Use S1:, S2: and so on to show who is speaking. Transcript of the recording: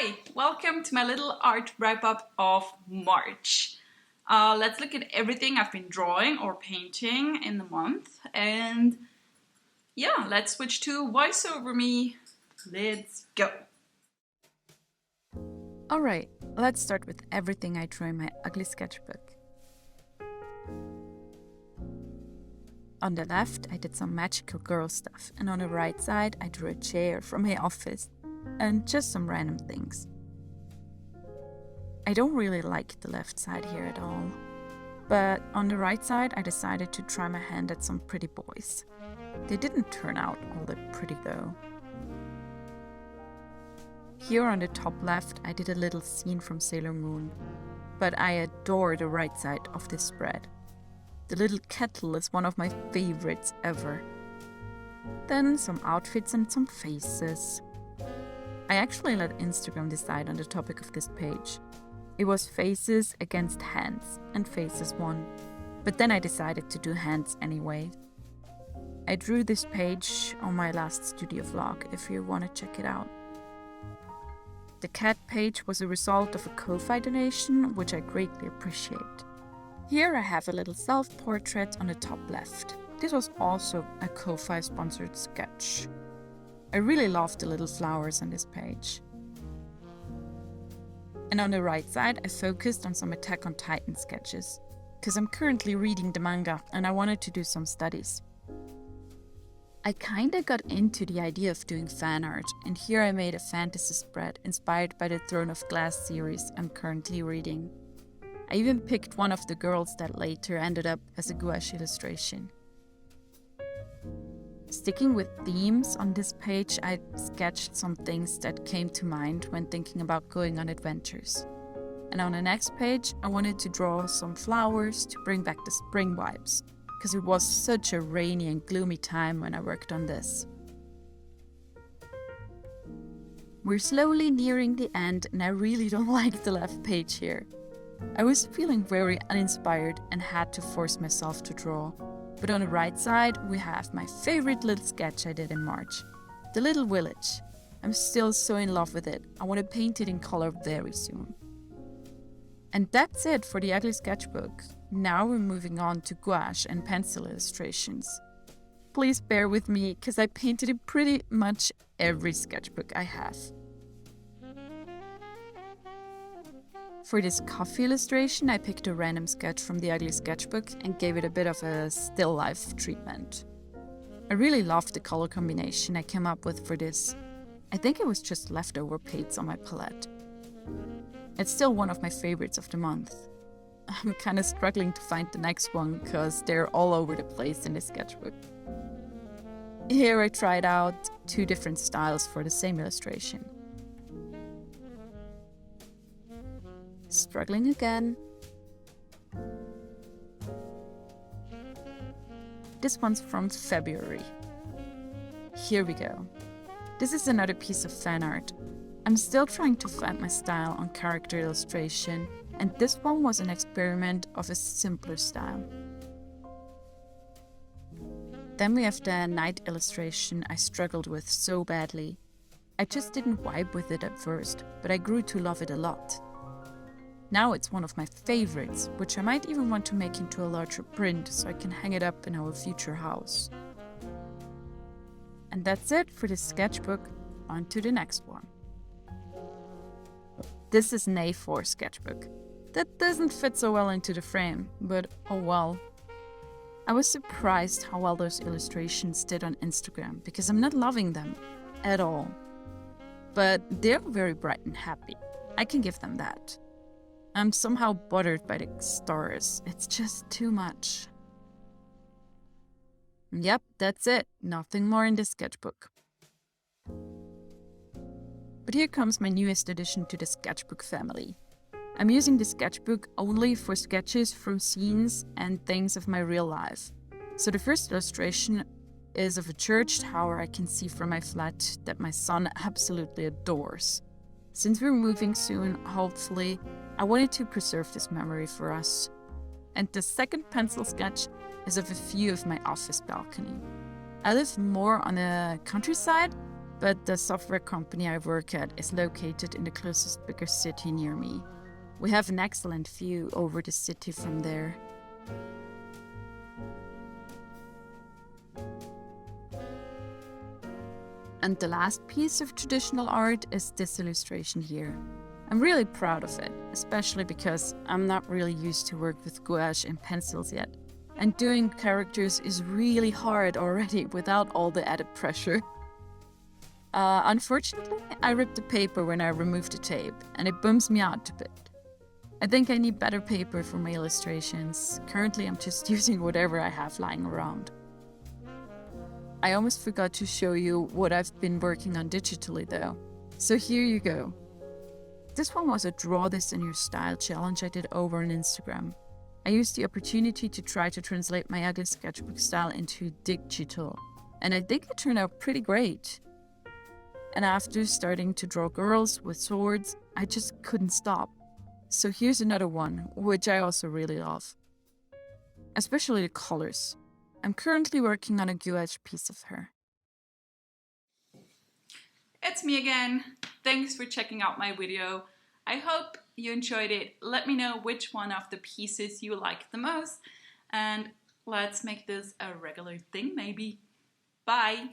S1: Hi, welcome to my little art wrap-up of March. Let's look at everything I've been drawing or painting in the month, and yeah, let's switch to voice over me. Let's go.
S2: Alright, let's start with everything I drew in my ugly sketchbook. On the left, I did some magical girl stuff, and on the right side, I drew a chair from my office, and just some random things. I don't really like the left side here at all, but on the right side, I decided to try my hand at some pretty boys. They didn't turn out all that pretty though. Here on the top left, I did a little scene from Sailor Moon, but I adore the right side of this spread. The little kettle is one of my favorites ever. Then some outfits and some faces. I actually let Instagram decide on the topic of this page. It was faces against hands, and faces won. But then I decided to do hands anyway. I drew this page on my last studio vlog if you want to check it out. The cat page was a result of a Ko-fi donation, which I greatly appreciate. Here I have a little self-portrait on the top left. This was also a Ko-fi sponsored sketch. I really love the little flowers on this page. And on the right side, I focused on some Attack on Titan sketches, because I'm currently reading the manga and I wanted to do some studies. I kinda got into the idea of doing fan art, and here I made a fantasy spread inspired by the Throne of Glass series I'm currently reading. I even picked one of the girls that later ended up as a gouache illustration. Sticking with themes on this page, I sketched some things that came to mind when thinking about going on adventures. And on the next page, I wanted to draw some flowers to bring back the spring vibes, because it was such a rainy and gloomy time when I worked on this. We're slowly nearing the end, and I really don't like the left page here. I was feeling very uninspired and had to force myself to draw. But on the right side, we have my favorite little sketch I did in March. The little village. I'm still so in love with it. I want to paint it in color very soon. And that's it for the ugly sketchbook. Now we're moving on to gouache and pencil illustrations. Please bear with me, because I painted in pretty much every sketchbook I have. For this coffee illustration, I picked a random sketch from the ugly sketchbook and gave it a bit of a still life treatment. I really loved the color combination I came up with for this. I think it was just leftover paints on my palette. It's still one of my favorites of the month. I'm kinda struggling to find the next one because they're all over the place in this sketchbook. Here I tried out 2 different styles for the same illustration. Struggling again. This one's from February. Here we go. This is another piece of fan art. I'm still trying to find my style on character illustration, and this one was an experiment of a simpler style. Then we have the night illustration I struggled with so badly. I just didn't vibe with it at first, but I grew to love it a lot. Now it's one of my favorites, which I might even want to make into a larger print so I can hang it up in our future house. And that's it for this sketchbook. On to the next one. This is an A4 sketchbook. That doesn't fit so well into the frame, but oh well. I was surprised how well those illustrations did on Instagram, because I'm not loving them at all. But they're very bright and happy. I can give them that. I'm somehow bothered by the stars. It's just too much. Yep, that's it. Nothing more in this sketchbook. But here comes my newest addition to the sketchbook family. I'm using the sketchbook only for sketches from scenes and things of my real life. So the first illustration is of a church tower I can see from my flat that my son absolutely adores. Since we're moving soon, hopefully, I wanted to preserve this memory for us. And the second pencil sketch is of a view of my office balcony. I live more on the countryside, but the software company I work at is located in the closest bigger city near me. We have an excellent view over the city from there. And the last piece of traditional art is this illustration here. I'm really proud of it, especially because I'm not really used to work with gouache and pencils yet. And doing characters is really hard already without all the added pressure. Unfortunately, I ripped the paper when I removed the tape, and it bums me out a bit. I think I need better paper for my illustrations. Currently, I'm just using whatever I have lying around. I almost forgot to show you what I've been working on digitally though. So here you go. This one was a Draw This in Your Style challenge I did over on Instagram. I used the opportunity to try to translate my ugly sketchbook style into digital, and I think it turned out pretty great. And after starting to draw girls with swords, I just couldn't stop. So here's another one, which I also really love. Especially the colors. I'm currently working on a gouache piece of her.
S1: It's me again. Thanks for checking out my video. I hope you enjoyed it. Let me know which one of the pieces you like the most, and let's make this a regular thing maybe. Bye!